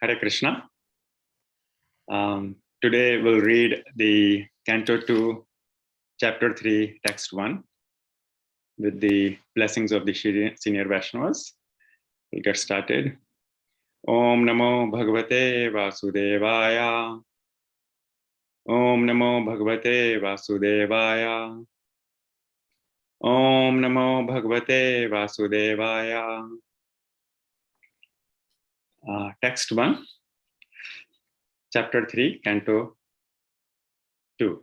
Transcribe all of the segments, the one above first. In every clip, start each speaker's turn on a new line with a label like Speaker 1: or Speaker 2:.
Speaker 1: Hare Krishna. Today we'll read the Canto 2, Chapter 3, Text 1 with the blessings of the senior Vaishnavas. We'll get started. Om Namo Bhagavate Vasudevaya. Om Namo Bhagavate Vasudevaya. Om Namo Bhagavate Vasudevaya. Text 1, Chapter 3, Canto 2.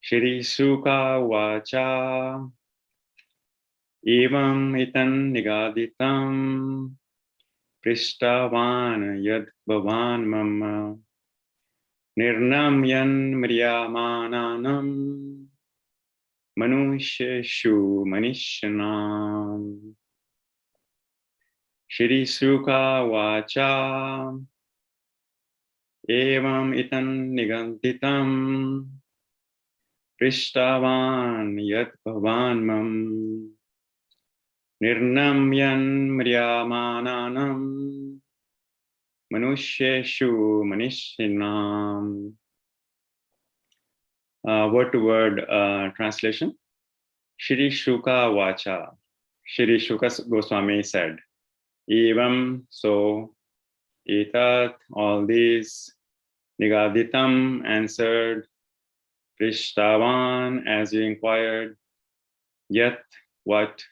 Speaker 1: Shri Suka Vacha Evam Itan Nigaditam Prishtavan Yad Bhavan Mama Nirnamyan Mriyamananam Manusheshu Manishanam. Shri Suka Vacha Evam Itan Nigantitam Prishtavan Yat Bhavan Mam Nirnamyan Mriyamananam Manusheshu Manishinam. Word to word translation. Shri Shuka Vacha. Shri Shuka Goswami said, Evam, so, Etat, all these, Nigaditam answered, Prishtavan, as you inquired, Yat, what,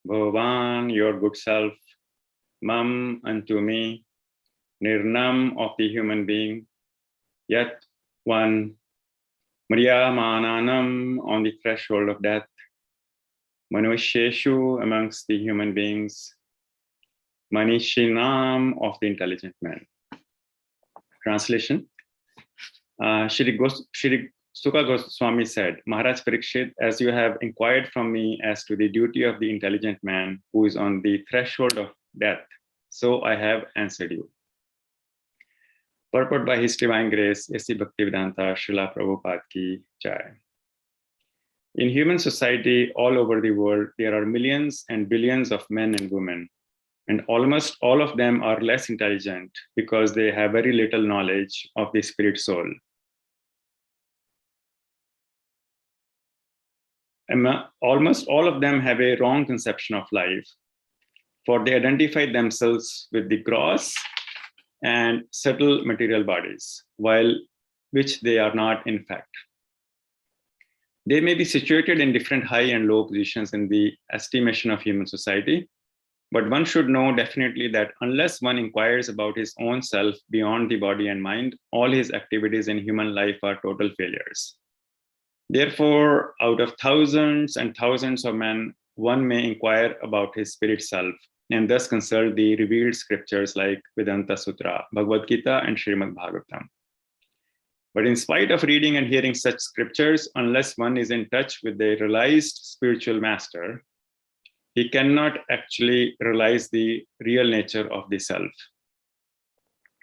Speaker 1: Bhavan, your good self, Mam, unto me, Nirnam, of the human being, Yat, one, Mriyamananam, on the threshold of death, Manusheshu, amongst the human beings, Manishinam, of the intelligent man. Translation. Shri Suka Goswami said, Maharaj Parikshit, as you have inquired from me as to the duty of the intelligent man who is on the threshold of death, so I have answered you. Purport by His Divine Grace, A.C. Bhaktivedanta Srila Prabhupada Ki Jai. In human society all over the world, there are millions and billions of men and women, and almost all of them are less intelligent because they have very little knowledge of the spirit soul. Almost all of them have a wrong conception of life, for they identify themselves with the gross and subtle material bodies, which they are not in fact. They may be situated in different high and low positions in the estimation of human society, but one should know definitely that unless one inquires about his own self beyond the body and mind, all his activities in human life are total failures. Therefore, out of thousands and thousands of men, one may inquire about his spirit self and thus consult the revealed scriptures like Vedanta Sutra, Bhagavad Gita, and Srimad Bhagavatam. But in spite of reading and hearing such scriptures, unless one is in touch with the realized spiritual master, he cannot actually realize the real nature of the self,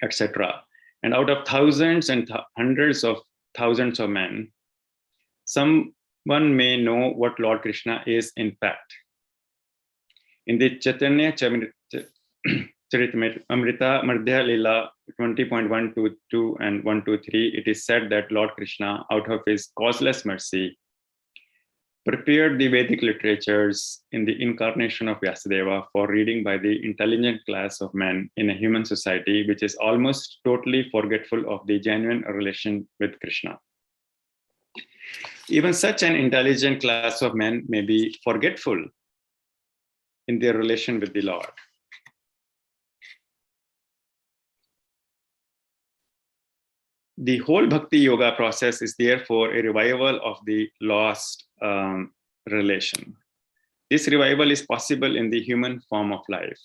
Speaker 1: etc. And out of thousands and hundreds of thousands of men, someone may know what Lord Krishna is in fact. In the Chaitanya Charitamrita Madhya Lila 20.122 and 123, it is said that Lord Krishna, out of his causeless mercy, prepared the Vedic literatures in the incarnation of Vyasadeva for reading by the intelligent class of men in a human society which is almost totally forgetful of the genuine relation with Krishna. Even such an intelligent class of men may be forgetful in their relation with the Lord. The whole Bhakti Yoga process is therefore a revival of the lost relation. This revival is possible in the human form of life,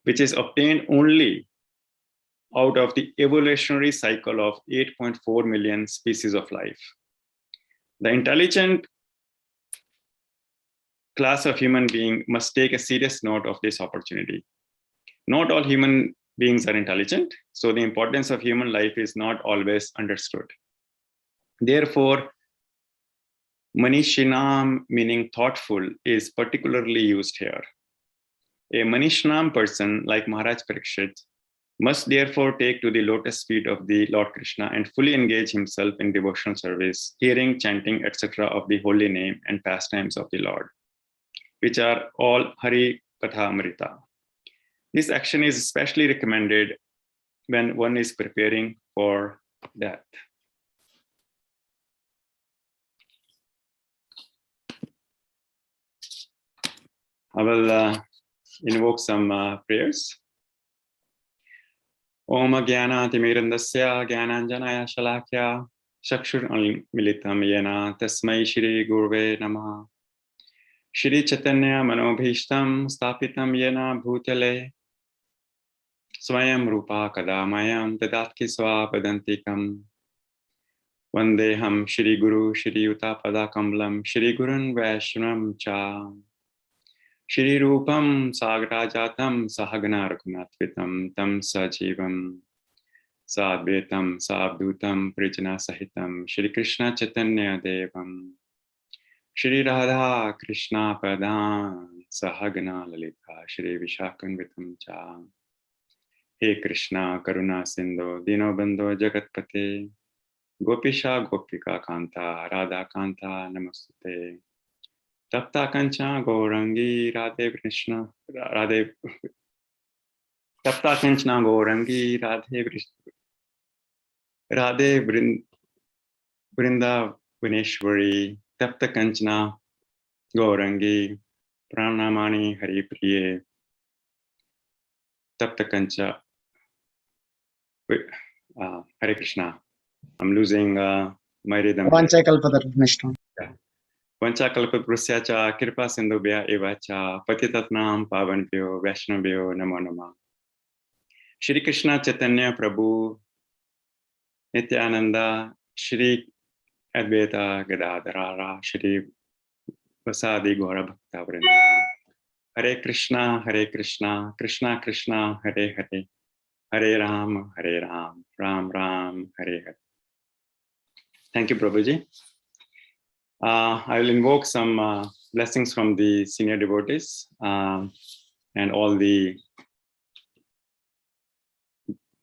Speaker 1: which is obtained only out of the evolutionary cycle of 8.4 million species of life. The intelligent class of human being must take a serious note of this opportunity. Not all human beings are intelligent, so the importance of human life is not always understood. Therefore, Manishinam, meaning thoughtful, is particularly used here. A Manishnam person like Maharaj Parikshit must therefore take to the lotus feet of the Lord Krishna and fully engage himself in devotional service, hearing, chanting, etc. of the holy name and pastimes of the Lord, which are all Hari Katha Amrita. This action is especially recommended when one is preparing for death. I will invoke some prayers. Om Jnana Timirandasya Jnananjanaya Shalakya Chakshur Militam Yena Tasmai Shri Gurve Namaha Shri Chaitanya Manobhishtam Stapitam Yena Bhutale Swayam Rupa Kadamayam Dadatki Swapadantikam Vandeham Shri Guru Shri Yuta Padakamlam Shri Gurun Vaishnavam Cha Shri Rupam Sagrajatam Sahagana Raghunatvitam Tam Sajivam Sadvetam Sabdutam Prijana Sahitam Shri Krishna Chaitanya Devam Shri Radha Krishna Padan Sahagana Lalita Shri Vishakanvitam Cha He Krishna Karuna Sindhu Dinobandho Jagatpate Gopisha Gopika Kanta Radha Kanta Namastute Tapta Kancha Gaurangi Radhe Krishna Radhe Tapta Kanchana Gaurangi Radhe Krishna Radhe Vrinda Vineshwari Tapta Kanchana Gaurangi Pranamani Hari Priye Tapta Kancha Hare Krishna. I'm losing my rhythm.
Speaker 2: Vanchakalpatarvishnu.
Speaker 1: Vanchakalpatarvishya cha kripa sindhubhya eva cha patitatnam pavanvyo vaishnavyo namo namah. Shri Krishna Chaitanya Prabhu Nityananda Shri Advaita Gadadharara Shri Vasadi Gaura Bhakta Vrinda Hare Krishna Krishna Krishna Hare Hare Hare Ram Ram Ram Hare Hare. Thank you, Prabhuji. I will invoke some blessings from the senior devotees and all the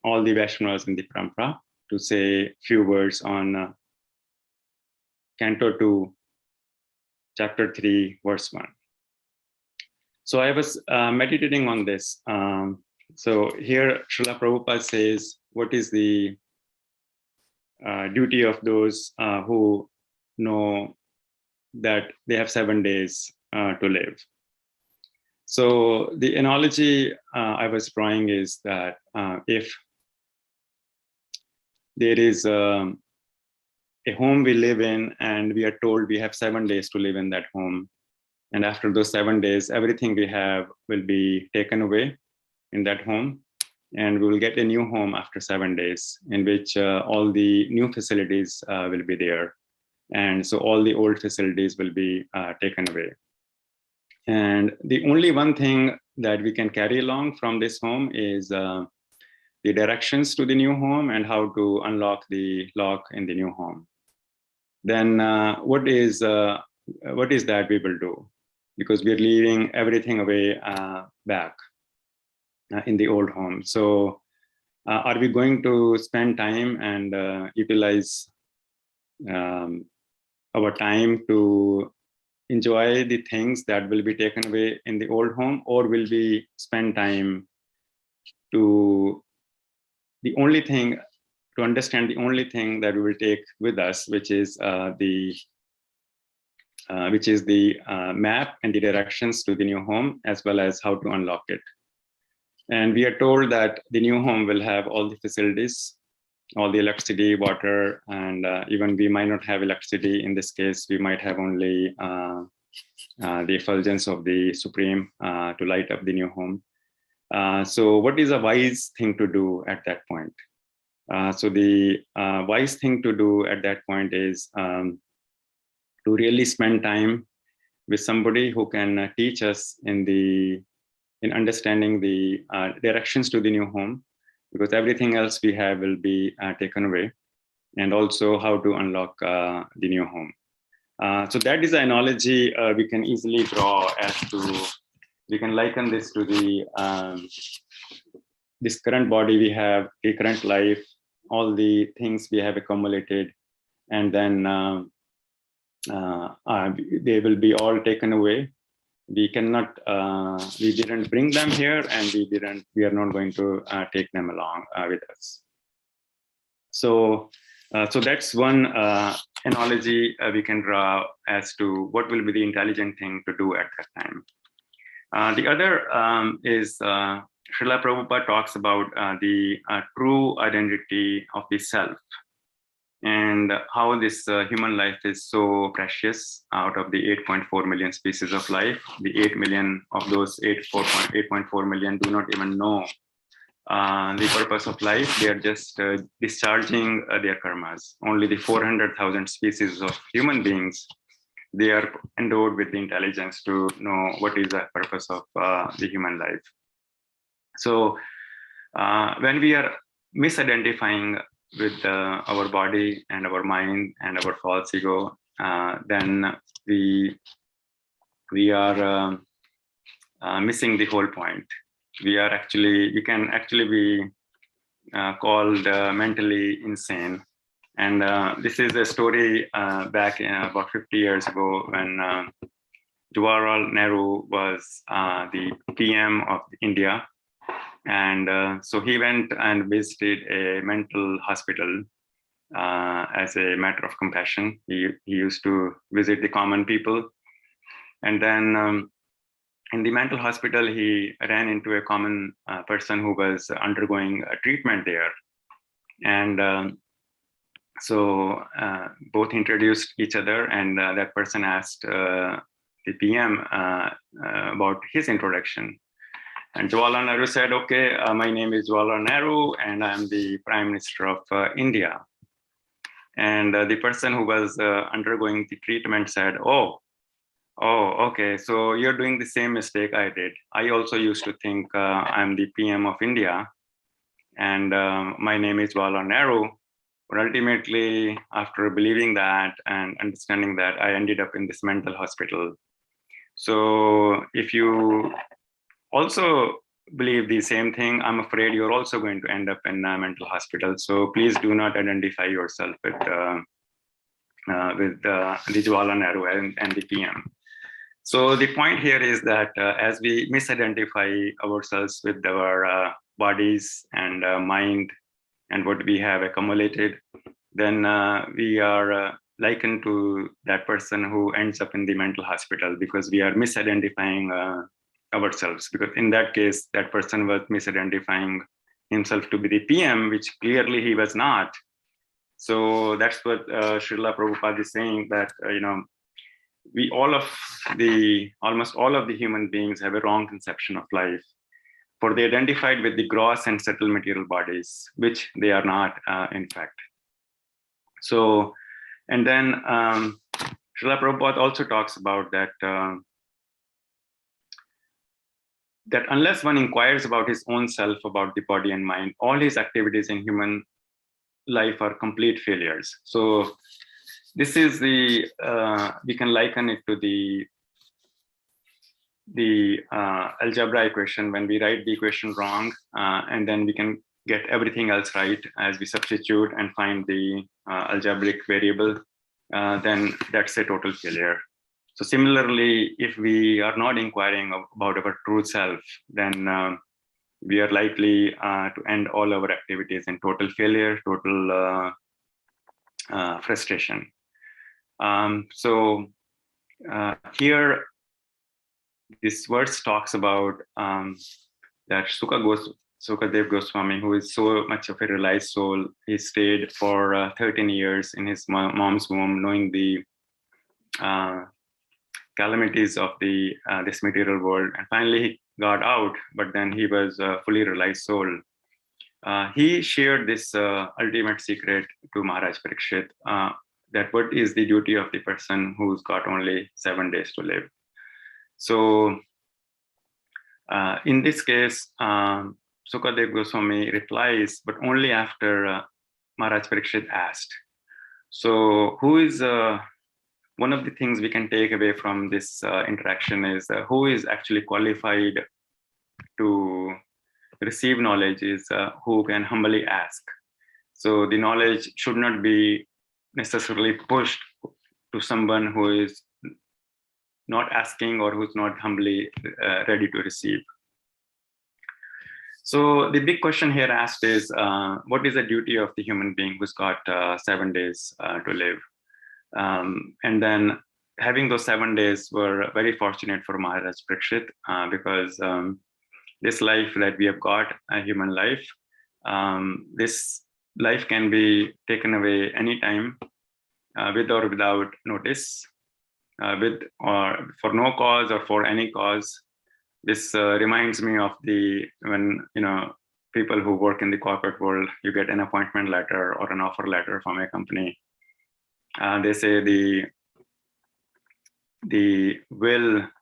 Speaker 1: Vaishnavas in the Parampara to say few words on Canto 2, Chapter 3, Verse 1. So I was meditating on this. So here Srila Prabhupada says, what is the duty of those who know that they have 7 days to live? So the analogy I was drawing is that if there is a home we live in and we are told we have 7 days to live in that home, and after those 7 days, everything we have will be taken away in that home, and we will get a new home after 7 days in which all the new facilities will be there. And so all the old facilities will be taken away. And the only one thing that we can carry along from this home is the directions to the new home and how to unlock the lock in the new home. Then what is that we will do? Because we're leaving everything away back in the old home. So are we going to spend time and utilize our time to enjoy the things that will be taken away in the old home, or will we spend time to understand the only thing that we will take with us, which is the map and the directions to the new home, as well as how to unlock it. And we are told that the new home will have all the facilities, all the electricity, water, and even we might not have electricity. In this case, we might have only the effulgence of the Supreme to light up the new home. So what is a wise thing to do at that point? So the wise thing to do at that point is to really spend time with somebody who can teach us in understanding the directions to the new home, because everything else we have will be taken away, and also how to unlock the new home. So that is the analogy we can easily draw as to we can liken this to the this current body we have, the current life, all the things we have accumulated, and then they will be all taken away. We cannot, we didn't bring them here, and we are not going to take them along with us. So that's one analogy we can draw as to what will be the intelligent thing to do at that time. The other is Srila Prabhupada talks about the true identity of the self, and how this human life is so precious. Out of the 8.4 million species of life, the 8 million of those 8.4 million do not even know the purpose of life. They are just discharging their karmas. Only the 400,000 species of human beings, they are endowed with the intelligence to know what is the purpose of the human life. So when we are misidentifying with our body and our mind and our false ego, then we are missing the whole point. We can actually be called mentally insane. And this is a story back about 50 years ago, when Jawaharlal Nehru was the PM of India. And so he went and visited a mental hospital as a matter of compassion. He used to visit the common people. And then in the mental hospital, he ran into a common person who was undergoing a treatment there. And so both introduced each other, and that person asked the PM about his introduction. And Jawaharlal Nehru said, okay, my name is Jawaharlal Nehru, and I'm the Prime Minister of India. And the person who was undergoing the treatment said, oh, okay, so you're doing the same mistake I did. I also used to think I'm the PM of India, and my name is Jawaharlal Nehru. But ultimately, after believing that and understanding that, I ended up in this mental hospital. So if you also believe the same thing, I'm afraid you're also going to end up in a mental hospital. So please do not identify yourself with the Jawaharlal Nehru and the PM. So the point here is that as we misidentify ourselves with our bodies and mind and what we have accumulated, then we are likened to that person who ends up in the mental hospital, because we are misidentifying ourselves. Because in that case, that person was misidentifying himself to be the PM, which clearly he was not. So that's what Srila Prabhupada is saying, that almost all of the human beings have a wrong conception of life, for they identified with the gross and subtle material bodies, which they are not, in fact. So, and then Srila Prabhupada also talks about that that unless one inquires about his own self, about the body and mind, all his activities in human life are complete failures. So this is we can liken it to the algebra equation. When we write the equation wrong, and then we can get everything else right as we substitute and find the algebraic variable, then that's a total failure. So similarly, if we are not inquiring about our true self, then we are likely to end all our activities in total failure, total frustration. So here, this verse talks about that Sukadev Goswami, who is so much of a realized soul, he stayed for 13 years in his mom's womb, knowing the calamities of this material world, and finally he got out, but then he was a fully realized soul. He shared this ultimate secret to Maharaj Parikshit, that what is the duty of the person who's got only 7 days to live. So in this case, Sukadev Goswami replies, but only after Maharaj Parikshit asked. So who is one of the things we can take away from this interaction is who is actually qualified to receive knowledge is who can humbly ask. So the knowledge should not be necessarily pushed to someone who is not asking or who's not humbly ready to receive. So the big question here asked is, what is the duty of the human being who's got 7 days to live? And then having those 7 days were very fortunate for Maharaj Parikshit because this life that we have got, a human life, this life can be taken away anytime with or without notice, with or for no cause or for any cause. This reminds me of when people who work in the corporate world, you get an appointment letter or an offer letter from a company. They say the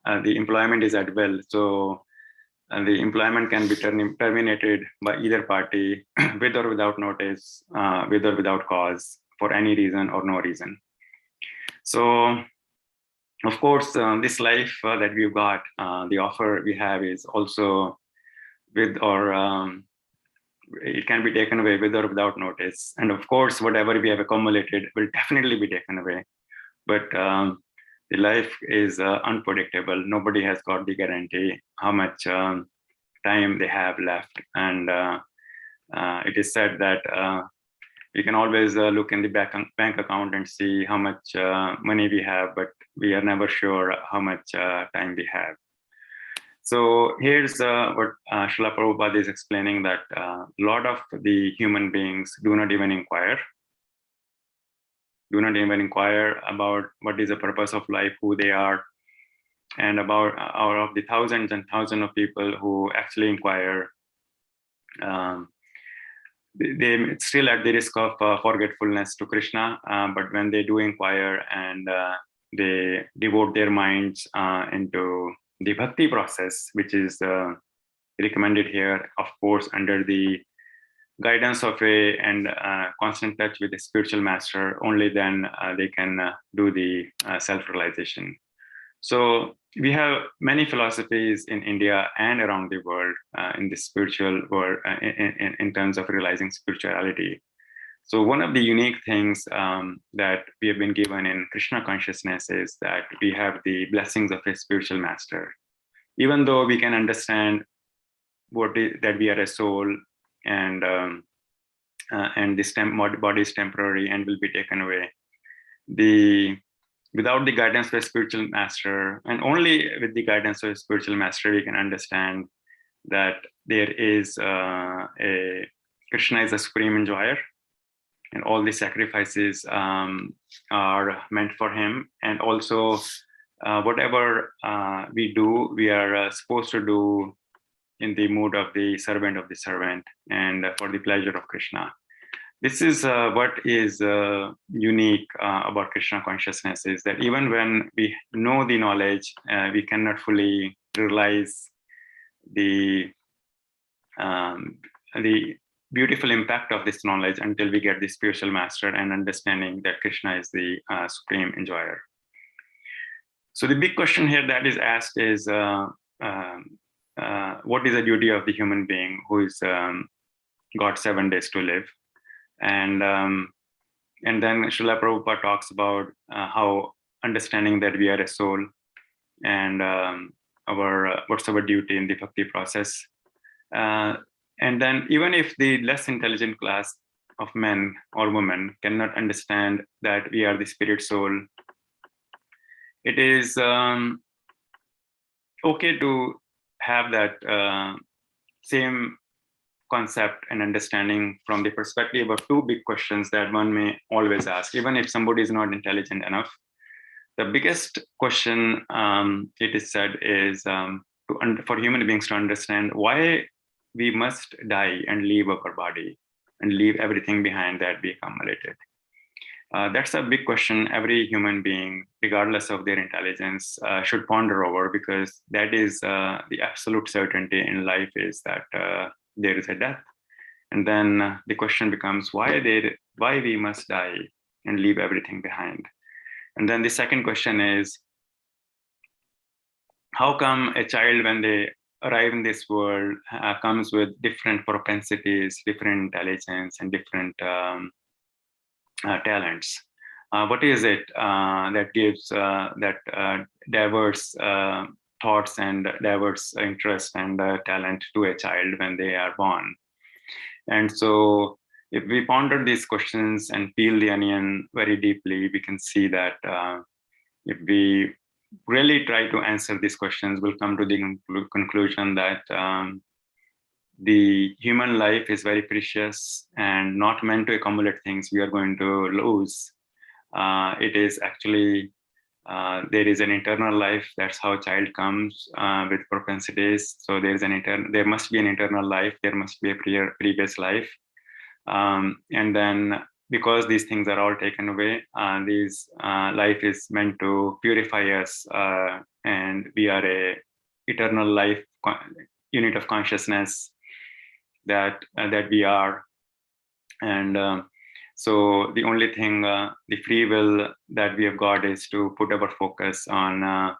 Speaker 1: employment is at will. So the employment can be terminated by either party with or without notice, with or without cause, for any reason or no reason. So, of course, this life that we've got, the offer we have is also with or it can be taken away with or without notice. And of course, whatever we have accumulated will definitely be taken away. But the life is unpredictable. Nobody has got the guarantee how much time they have left. And it is said that we can always look in the bank account and see how much money we have, but we are never sure how much time we have. So here's what Srila Prabhupada is explaining, that a lot of the human beings do not even inquire about what is the purpose of life, who they are, and about out of the thousands and thousands of people who actually inquire, they still at the risk of forgetfulness to Krishna, but when they do inquire and they devote their minds into the bhakti process, which is recommended here, of course, under the guidance of and constant touch with the spiritual master, only then they can do the self-realization. So we have many philosophies in India and around the world in the spiritual world in terms of realizing spirituality. So one of the unique things that we have been given in Krishna consciousness is that we have the blessings of a spiritual master. Even though we can understand that we are a soul and this body is temporary and will be taken away, without the guidance of a spiritual master, and only with the guidance of a spiritual master, we can understand that there is Krishna is a supreme enjoyer, and all the sacrifices are meant for him. And also, whatever we do, we are supposed to do in the mood of the servant and for the pleasure of Krishna. This is what is unique about Krishna consciousness, is that even when we know the knowledge, we cannot fully realize the beautiful impact of this knowledge until we get the spiritual master and understanding that Krishna is the supreme enjoyer. So the big question here that is asked is, what is the duty of the human being who is got 7 days to live? And then Srila Prabhupada talks about how understanding that we are a soul and what's our duty in the bhakti process. And then even if the less intelligent class of men or women cannot understand that we are the spirit soul, it is okay to have that same concept and understanding from the perspective of two big questions that one may always ask, even if somebody is not intelligent enough. The biggest question, it is said, is for human beings to understand why we must die and leave our body and leave everything behind that we accumulated. That's a big question every human being, regardless of their intelligence, should ponder over, because that is the absolute certainty in life, is that there is a death. And then the question becomes why we must die and leave everything behind. And then the second question is, how come a child, when they arrive in this world, comes with different propensities, different intelligence, and different talents? What is it that gives that diverse thoughts and diverse interest and talent to a child when they are born? And so if we ponder these questions and peel the onion very deeply, we can see that if we really try to answer these questions, we'll come to the conclusion that the human life is very precious and not meant to accumulate things we are going to lose. It is actually, there is an internal life. That's how a child comes with propensities. So there must be an internal life. There must be a previous life. And then because these things are all taken away, life is meant to purify us, and we are a eternal life unit of consciousness that we are. And so the only thing, the free will that we have got is to put our focus on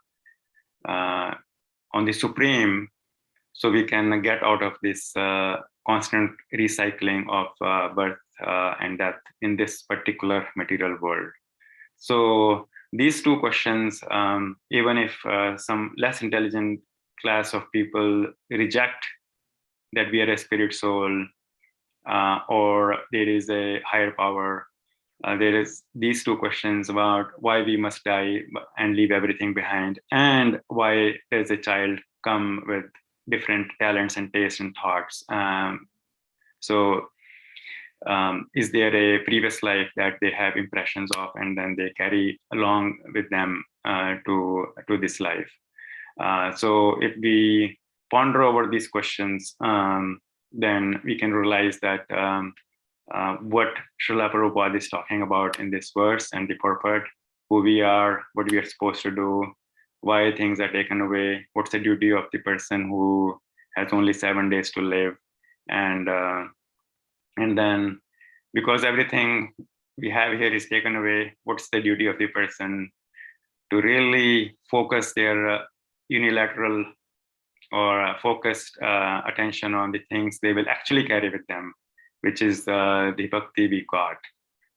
Speaker 1: the Supreme, so we can get out of this constant recycling of birth and death in this particular material world. So these two questions, even if some less intelligent class of people reject that we are a spirit soul, or there is a higher power, there is these two questions about why we must die and leave everything behind, and why does a child come with different talents and tastes and thoughts. Is there a previous life that they have impressions of, and then they carry along with them to this life? So if we ponder over these questions, then we can realize that what Srila Prabhupada is talking about in this verse and the purport, who we are, what we are supposed to do, why things are taken away, what's the duty of the person who has only 7 days to live, and then because everything we have here is taken away, what's the duty of the person to really focus their unilateral or focused attention on the things they will actually carry with them, which is the bhakti we got.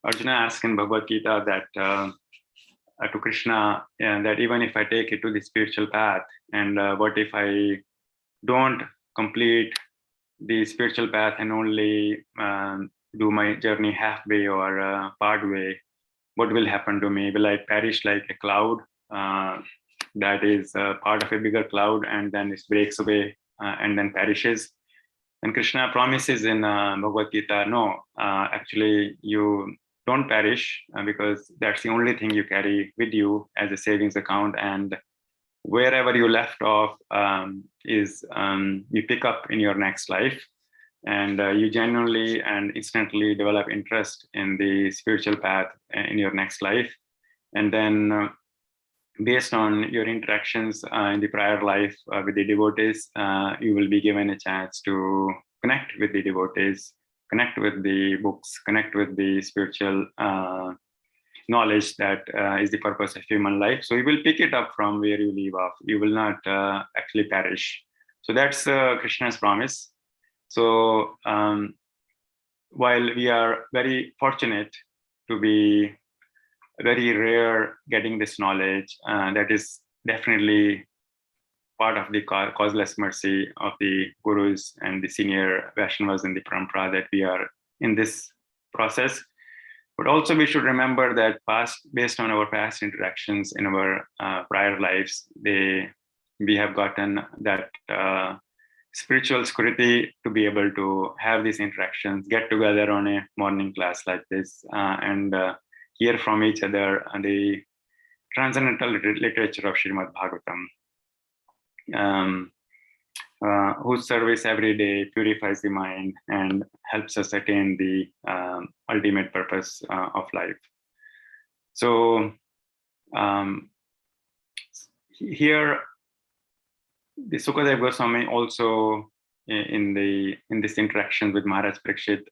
Speaker 1: Arjuna asked in Bhagavad Gita that to Krishna, that even if I take it to the spiritual path, and what if I don't complete the spiritual path and only do my journey halfway or part way, what will happen to me? Will I perish like a cloud that is part of a bigger cloud and then it breaks away and then perishes? And Krishna promises in Bhagavad Gita, no, actually you don't perish, because that's the only thing you carry with you as a savings account, and wherever you left off is you pick up in your next life, and you genuinely and instantly develop interest in the spiritual path in your next life. And then based on your interactions in the prior life with the devotees, you will be given a chance to connect with the devotees, connect with the books, connect with the spiritual knowledge that is the purpose of human life. So you will pick it up from where you leave off. You will not actually perish. So that's Krishna's promise. So while we are very fortunate to be very rare getting this knowledge, that is definitely part of the causeless mercy of the gurus and the senior Vaishnavas in the parampara that we are in this process. But also we should remember that based on our past interactions in our prior lives, we have gotten that spiritual security to be able to have these interactions, get together on a morning class like this, and hear from each other the transcendental literature of Srimad Bhagavatam, whose service every day purifies the mind and helps us attain the ultimate purpose of life. So here, the Sukadev Goswami also in this interaction with Maharaj Parikshit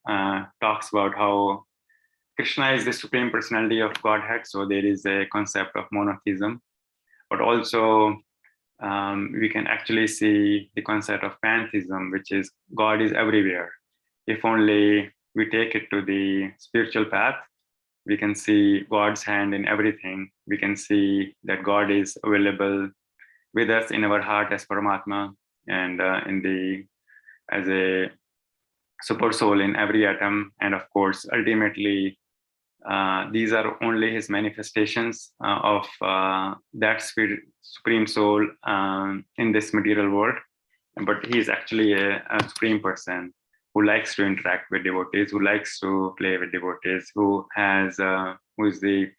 Speaker 1: talks about how Krishna is the supreme personality of Godhead, so there is a concept of monotheism, but also we can actually see the concept of pantheism, which is God is everywhere. If only we take it to the spiritual path, we can see God's hand in everything. We can see that God is available with us in our heart as Paramatma, and as a super soul in every atom. And of course, ultimately, these are only his manifestations of that spirit, supreme soul in this material world. But he is actually a supreme person who likes to interact with devotees, who likes to play with devotees, who is the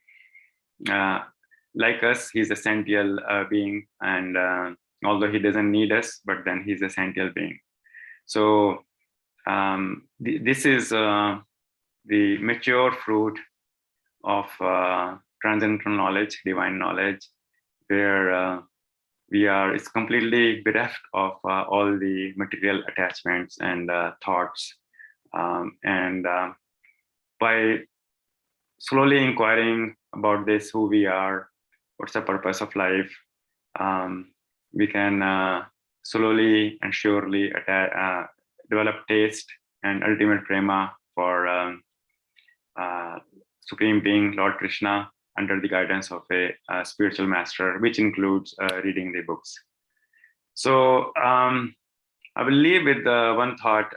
Speaker 1: like us. He's a sentient being, and although he doesn't need us, but then he's a sentient being. So this is the mature fruit of transcendental knowledge, divine knowledge, where it's completely bereft of all the material attachments and thoughts. And by slowly inquiring about this, who we are, what's the purpose of life, we can slowly and surely develop taste and ultimate prema for Supreme Being, Lord Krishna, under the guidance of a spiritual master, which includes reading the books. So I will leave with one thought,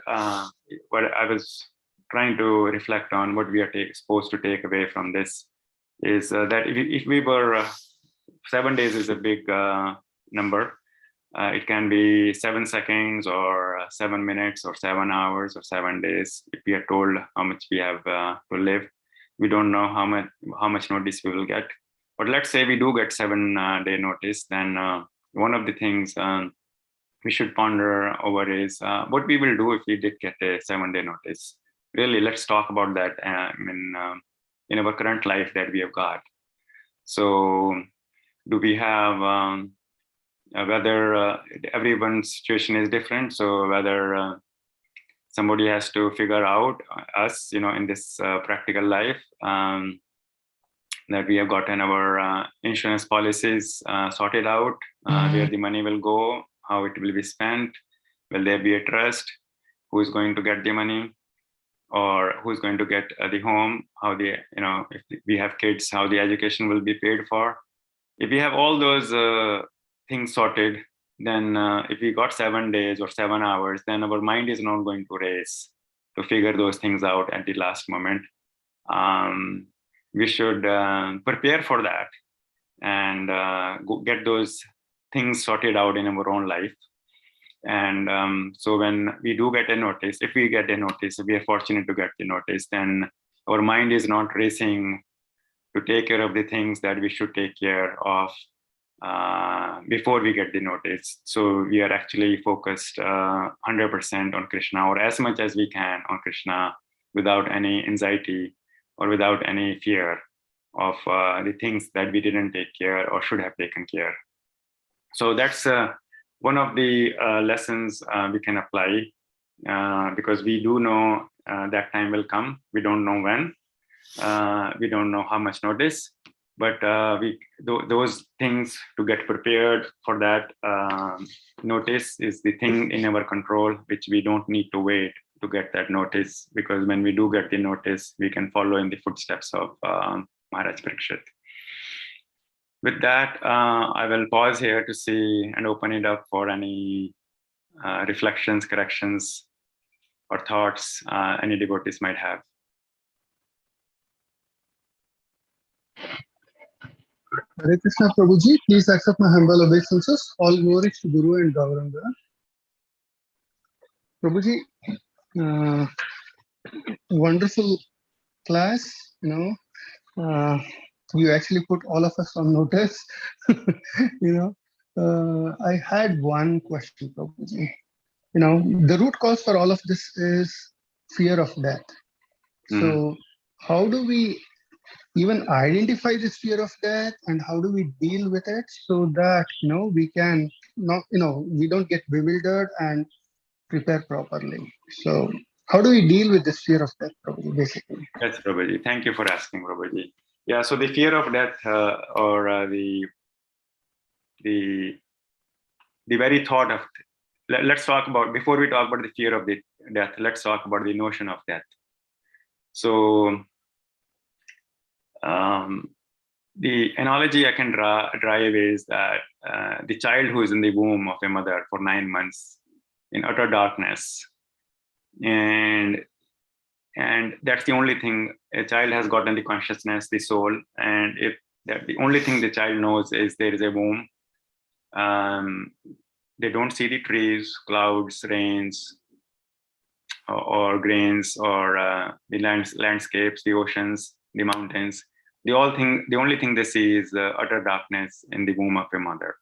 Speaker 1: what I was trying to reflect on, what we are supposed to take away from this is that if we were, 7 days is a big number. It can be 7 seconds or 7 minutes or 7 hours or 7 days. If we are told how much we have to live, we don't know how much notice we will get. But let's say we do get 7-day notice, then one of the things we should ponder over is what we will do if we did get a 7-day notice. Really, let's talk about that in our current life that we have got. So do we have whether everyone's situation is different, so whether somebody has to figure out us, in this practical life, that we have gotten our insurance policies sorted out, where the money will go, how it will be spent, will there be a trust, who is going to get the money, or who's going to get the home, how if we have kids, how the education will be paid for. If we have all those things sorted, then if we got 7 days or 7 hours, then our mind is not going to race to figure those things out at the last moment. We should prepare for that and get those things sorted out in our own life. And so when we do get a notice, if we get a notice, if we are fortunate to get the notice, then our mind is not racing to take care of the things that we should take care of before we get the notice. So we are actually focused 100% on Krishna, or as much as we can on Krishna, without any anxiety or without any fear of the things that we didn't take care or should have taken care. So that's one of the lessons we can apply, because we do know that time will come. We don't know when. We don't know how much notice. But those things to get prepared for that notice is the thing in our control, which we don't need to wait to get that notice, because when we do get the notice, we can follow in the footsteps of Maharaj Parikshit. With that, I will pause here to see and open it up for any reflections, corrections, or thoughts any devotees might have.
Speaker 2: Hare Krishna, Prabhuji, please accept my humble obeisances. All glories to Guru and Gauranga. Prabhuji, wonderful class. You actually put all of us on notice. I had one question, Prabhuji. The root cause for all of this is fear of death. So how do we even identify this fear of death, and how do we deal with it so that we can not we don't get bewildered and prepare properly? So how do we deal with this fear of death, Prabhuji, basically?
Speaker 1: Yes, Prabhuji. Thank you for asking, Prabhuji. Yeah, so the fear of death, or the very thought of, let's talk about, before we talk about the fear of the death, let's talk about the notion of death. So the analogy I can drive is that the child who is in the womb of a mother for 9 months in utter darkness, and that's the only thing a child has gotten, the consciousness, the soul, and if that the only thing the child knows is there is a womb. They don't see the trees, clouds, rains, or grains, or the landscapes, the oceans, the mountains. The only thing they see is utter darkness in the womb of a mother,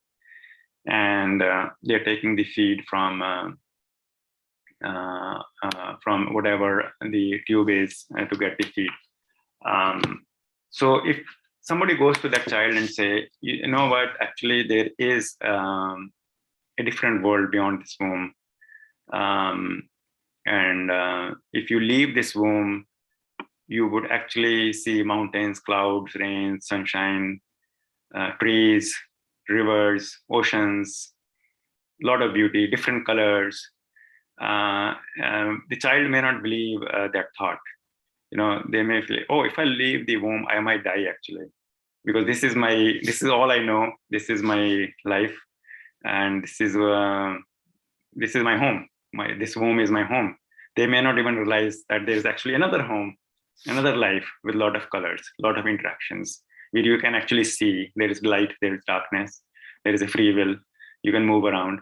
Speaker 1: and they're taking the feed from whatever the tube is to get the feed. So if somebody goes to that child and say, you know what, actually there is a different world beyond this womb, and if you leave this womb, you would actually see mountains, clouds, rain, sunshine, trees, rivers, oceans, a lot of beauty, different colors. The child may not believe that thought. They may feel, oh, if I leave the womb, I might die actually, because this is all I know. This is my life, and this is my home. This womb is my home. They may not even realize that there is actually another home, another life with a lot of colors, a lot of interactions, where you can actually see there is light, there is darkness, there is a free will, you can move around.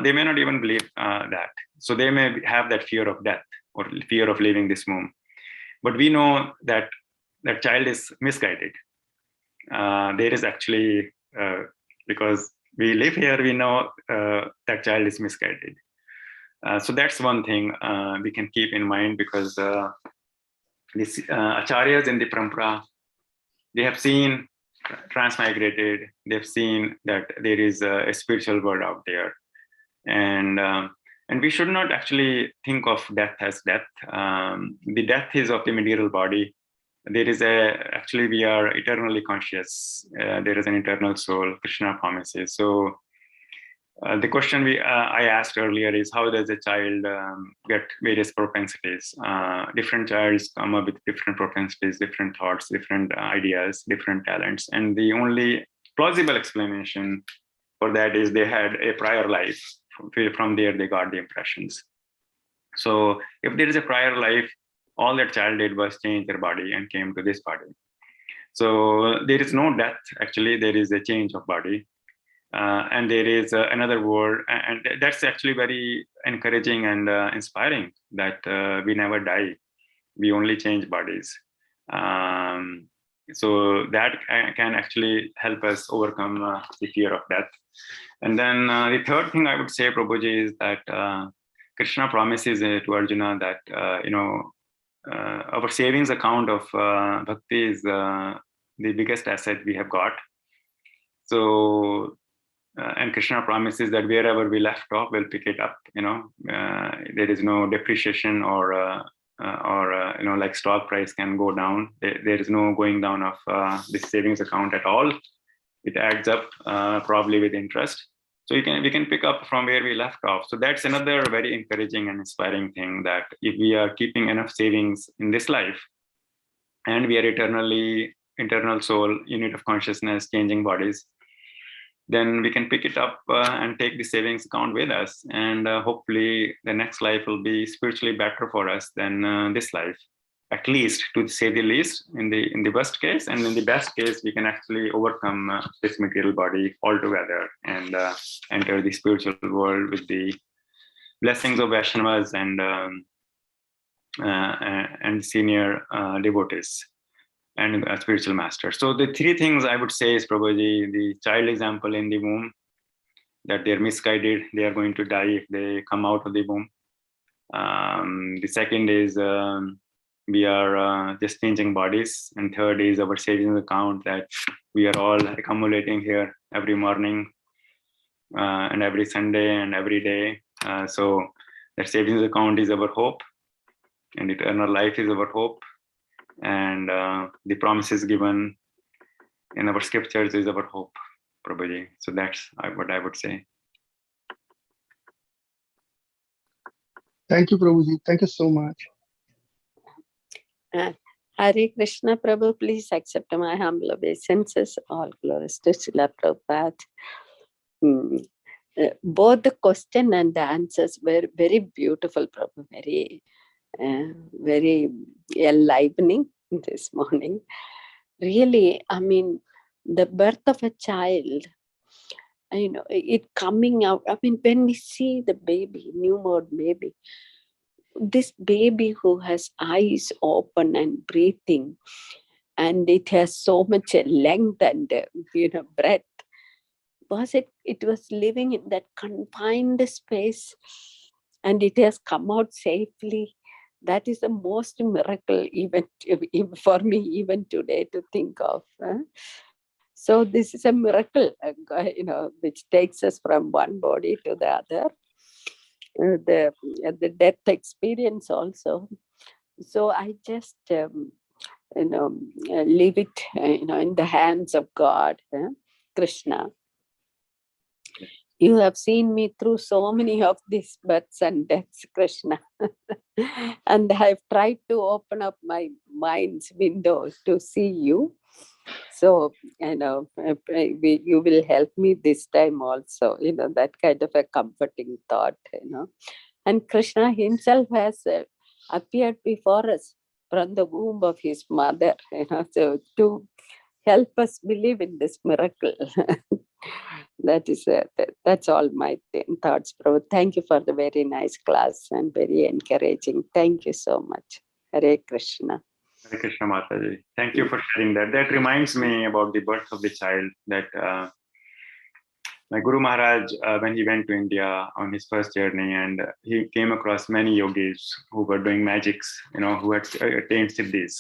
Speaker 1: They may not even believe that. So they may have that fear of death or fear of leaving this womb. But we know that that child is misguided. There is actually, because we live here, we know that child is misguided. So that's one thing we can keep in mind, because these acharyas in the parampara, they have seen transmigrated, they've seen that there is a spiritual world out there. And we should not actually think of death as death. The death is of the material body. There is actually we are eternally conscious. There is an eternal soul, Krishna promises. So the question I asked earlier is, how does a child get various propensities? Different childs come up with different propensities, different thoughts, different ideas, different talents. And the only plausible explanation for that is they had a prior life. From there, they got the impressions. So if there is a prior life, all that child did was change their body and came to this body. So there is no death, actually, there is a change of body. And there is another world, and that's actually very encouraging and inspiring, that we never die, we only change bodies. So that can actually help us overcome the fear of death. And then the third thing I would say, Prabhuji, is that Krishna promises to Arjuna that our savings account of bhakti is the biggest asset we have got. So and Krishna promises that wherever we left off, we'll pick it up. There is no depreciation or like stock price can go down. There is no going down of this savings account at all. It adds up probably with interest. So we can pick up from where we left off. So that's another very encouraging and inspiring thing, that if we are keeping enough savings in this life, and we are eternal soul, unit of consciousness, changing bodies, then we can pick it up and take the savings account with us. And hopefully the next life will be spiritually better for us than this life, at least, to say the least, in the worst case. And in the best case, we can actually overcome this material body altogether and enter the spiritual world with the blessings of Vaishnavas and senior devotees and a spiritual master. So the three things I would say is, Prabhuji, the child example in the womb, that they're misguided, they are going to die if they come out of the womb. The second is we are just changing bodies. And third is our savings account, that we are all accumulating here every morning and every Sunday and every day. So that savings account is our hope. and eternal life is our hope, and the promises given in our scriptures is our hope, Prabhuji. So that's what I would say.
Speaker 2: Thank you, Prabhuji. Thank you so much.
Speaker 3: Hare Krishna, Prabhu, please accept my humble obeisances. All glories to Srila Prabhupada. Both the question and the answers were very beautiful, Prabhu, very enlivening this morning. Really, I mean, the birth of a child, it coming out. I mean, when we see the baby, newborn baby, this baby who has eyes open and breathing, and it has so much length and breadth, it was living in that confined space, and it has come out safely. That is the most miracle even for me even today to think of. So this is a miracle, which takes us from one body to the other. The death experience also. So I just leave it in the hands of God, Krishna. You have seen me through so many of these births and deaths, Krishna. And I've tried to open up my mind's window to see you. So, you will help me this time also, that kind of a comforting thought, And Krishna himself has appeared before us from the womb of his mother, so to help us believe in this miracle. That's all my thoughts, Prabhu. Thank you for the very nice class and very encouraging. Thank you so much. Hare Krishna.
Speaker 1: Hare Krishna, Mataji. Thank you for sharing that. That reminds me about the birth of the child, that my Guru Maharaj, when he went to India on his first journey, and he came across many yogis who were doing magics, who had attained siddhis.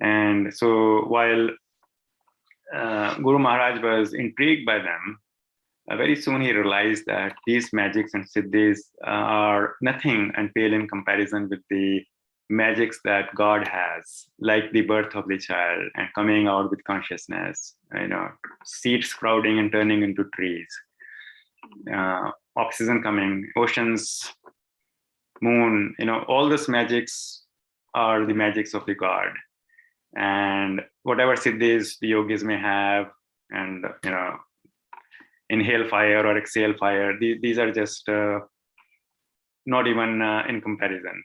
Speaker 1: And so while Guru Maharaj was intrigued by them, very soon he realized that these magics and siddhis are nothing and pale in comparison with the magics that God has, like the birth of the child and coming out with consciousness, seeds sprouting and turning into trees, oxygen coming, oceans, moon, all those magics are the magics of the God. And whatever siddhis the yogis may have, and inhale fire or exhale fire, these are just not even in comparison.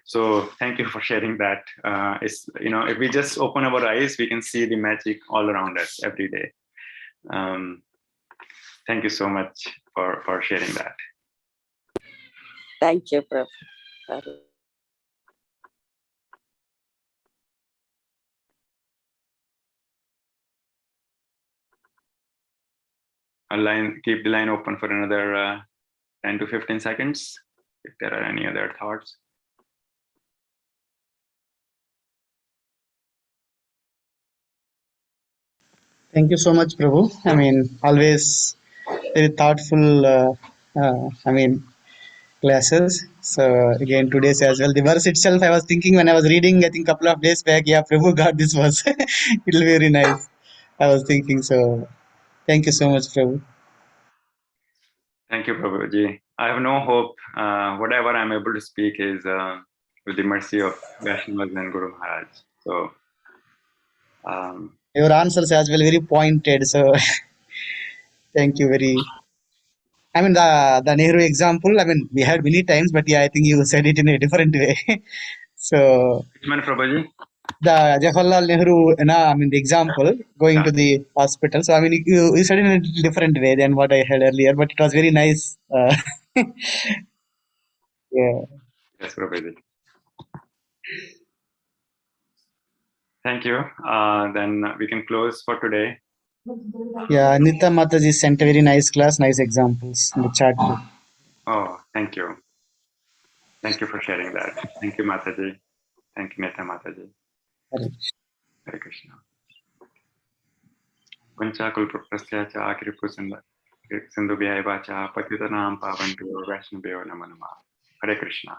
Speaker 1: So thank you for sharing that. If we just open our eyes, we can see the magic all around us every day. Thank you so much for sharing that.
Speaker 3: Thank you, Prabhu.
Speaker 1: Keep the line open for another 10 to 15 seconds if there are any other thoughts.
Speaker 4: Thank you so much, Prabhu. I mean, always very thoughtful, classes. So again, today's as well. The verse itself, I was thinking when I was reading, I think a couple of days back, yeah, Prabhu got this verse. It'll be very nice. I was thinking, so thank you so much, Prabhu.
Speaker 1: Thank you, Prabhuji. I have no hope. Whatever I'm able to speak is with the mercy of Vaishnavas and Guru Maharaj. So,
Speaker 4: your answers as well very pointed. So, thank you very. I mean, the Nehru example. I mean, we had many times, but yeah, I think you said it in a different way. So.
Speaker 1: Which one, Prabhuji?
Speaker 4: The Jawaharlal Nehru, the example going to the hospital. So, I mean, you said it in a different way than what I had earlier, but it was very nice. Yeah.
Speaker 1: Yes, Prabhuji. Thank you. Then we can close for today.
Speaker 4: Yeah, Anita Mataji sent a very nice class, nice examples in the chat group.
Speaker 1: Oh, thank you. Thank you for sharing that. Thank you, Mataji. Thank you, Nita Mataji. Hare Krishna. Vanchakulprasya cha kripusinda sindhu bhyaiva cha patitanam pavantu vaishnavyo namo namah. Hare Krishna.